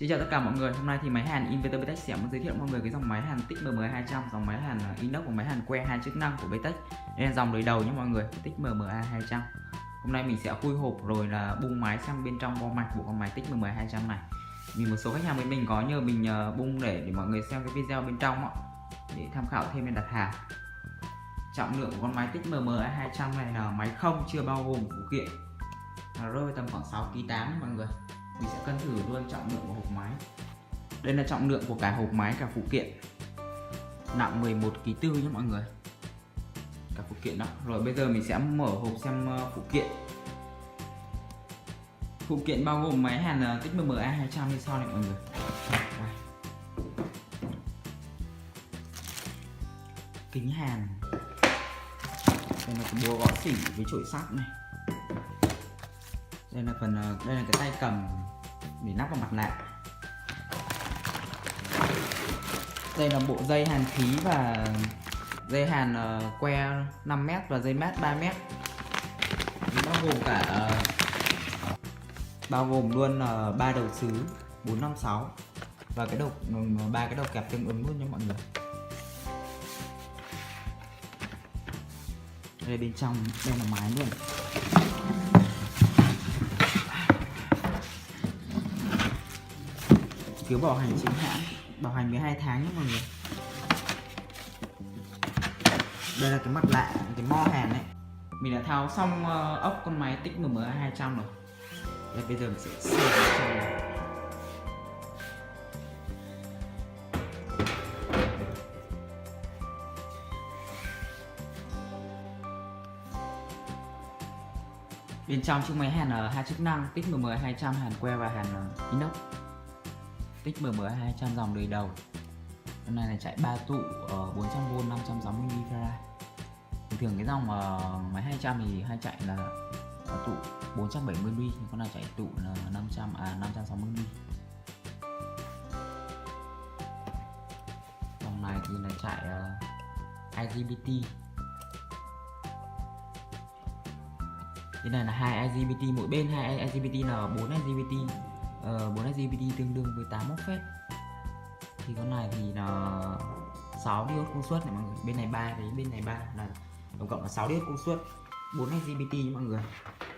Xin chào tất cả mọi người, hôm nay thì máy hàn Inverter Btech sẽ giới thiệu mọi người cái dòng máy hàn tích MM200, dòng máy hàn inox và máy hàn que hai chức năng của Btech. Đây là dòng đời đầu nhé mọi người, tích MMA200. Hôm nay mình sẽ khui hộp rồi là bung máy sang bên trong bo mạch của con máy tích MM200 này. Vì một số khách hàng với mình có nhờ mình bung để mọi người xem cái video bên trong để tham khảo thêm nên đặt hàng. Trọng lượng của con máy tích MMA200 này là máy không, chưa bao gồm phụ kiện, rơi tầm khoảng 6,8 kg mọi người. Mình sẽ cân thử luôn trọng lượng của hộp máy. Đây là trọng lượng của cả hộp máy cả phụ kiện, nặng 11,4 kg nhé mọi người, cả phụ kiện đó. Rồi bây giờ mình sẽ mở hộp xem phụ kiện. Phụ kiện bao gồm máy hàn tích MMA200 như sau này mọi người. Đây. Kính hàn, đây là cái búa gõ xỉ với chổi sắt này. Đây là cái tay cầm để nắp vào mặt nạ. Đây là bộ dây hàn khí và dây hàn que 5m và dây mát 3m. Bao gồm luôn 3 đầu xứ 456 và ba cái đầu kẹp tương ứng luôn nha mọi người. Đây bên trong đây là máy luôn. Phiếu bảo hành chính hãng, bảo hành 12 tháng nhé mọi người. Đây là cái mặt lạ, cái mo hàn này. Mình đã tháo xong ốc con máy tích MMA200 rồi. Đây bây giờ mình sẽ sửa vào trong này. Bên trong chiếc máy hàn hai chức năng tích MM200 hàn que và hàn inox. Tích MM200 dòng đời đầu. Con này là chạy 3 tụ 400V 560mF. Thường thường cái dòng máy 200 thì hay chạy là tụ 470mF, con này chạy tụ là 560mF. Dòng này thì là chạy IGBT. Đây này là 2 IGBT mỗi bên, 2 IGBT là 4 IGBT. 4 IGBT tương đương với 8 MOSFET. Thì con này thì là 6 diode công suất này mọi người. Bên này 3 với bên này 3 là tổng cộng là 6 diode công suất, 4 IGBT nha mọi người.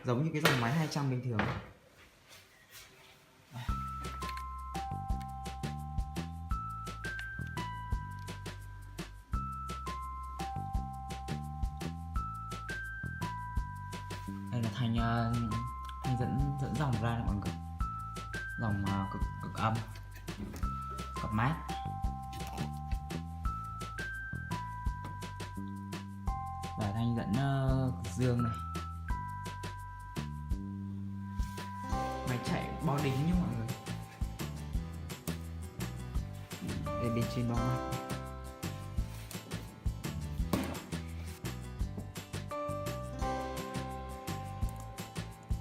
Giống như cái dòng máy 200 bình thường. Đây là thanh dẫn dòng ra này mọi người. Dòng cực âm, cực mát. Và thanh dẫn cực dương này. Máy chạy bo đính nhé mọi người. Đây bên trên bo mạch.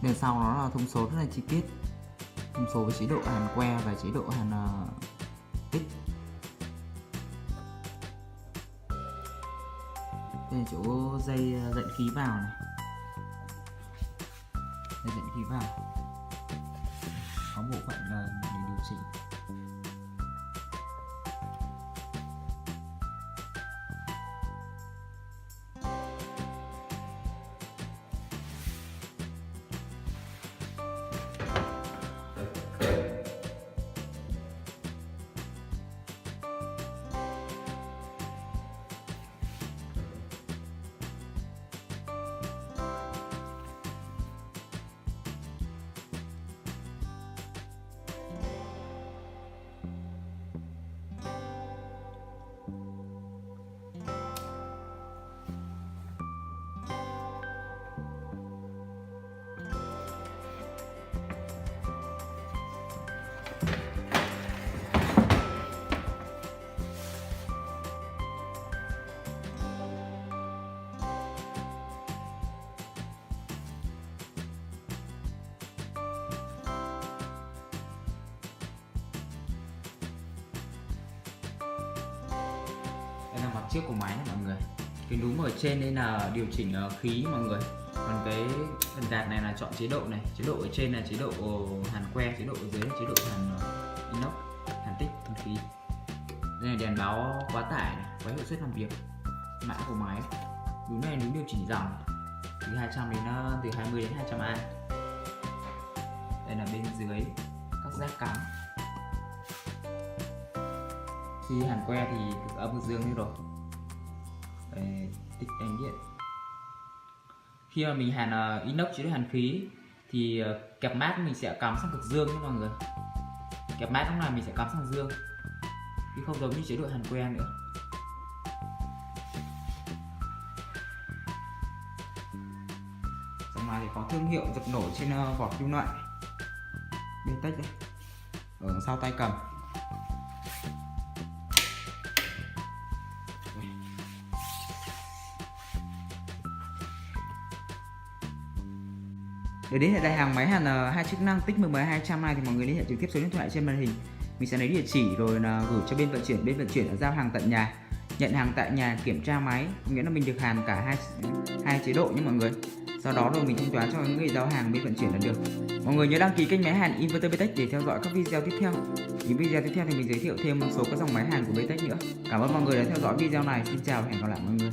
Bên sau nó là thông số rất là chi tiết, thông số với chế độ hàn que và chế độ hàn tích. Đây là chỗ dây dẫn khí vào này, dây dẫn khí vào, có bộ phận để điều chỉnh. Mặt trước của máy này mọi người. Cái núm ở trên đây là điều chỉnh khí mọi người. Còn cái phần gạt này là chọn chế độ này. Chế độ ở trên là chế độ hàn que, chế độ ở dưới là chế độ hàn inox Hàn Tích thuần khí. Đây là đèn báo quá tải này, quá hiệu suất làm việc, mã của máy. Đúng này đúng điều chỉnh dòng từ 200 đến từ 20 đến 200A. Đây là bên dưới các rác cắm. Khi hàn que thì cực âm cực dương như rồi. Đây, tích đánh điện. Khi mà mình hàn inox chế độ hàn khí thì kẹp mát mình sẽ cắm sang cực dương nhé mọi người. Kẹp mát lúc nào mình sẽ cắm sang dương, chứ không giống như chế độ hàn que nữa. Dòng này thì có thương hiệu dập nổi trên vỏ kim loại Betech đây, ở sau tay cầm. Để đến hiện đại hàng máy hàn hai chức năng Tích M10200 này thì mọi người liên hệ trực tiếp số điện thoại trên màn hình. Mình sẽ lấy địa chỉ rồi là gửi cho bên vận chuyển giao hàng tận nhà, nhận hàng tại nhà, kiểm tra máy, nghĩa là mình được hàn cả hai chế độ nhé mọi người. Sau đó rồi mình thanh toán cho người giao hàng bên vận chuyển là được. Mọi người nhớ đăng ký kênh máy hàn Inverter Betech để theo dõi các video tiếp theo. Những video tiếp theo thì mình giới thiệu thêm một số các dòng máy hàn của Betech nữa. Cảm ơn mọi người đã theo dõi video này. Xin chào và hẹn gặp lại mọi người.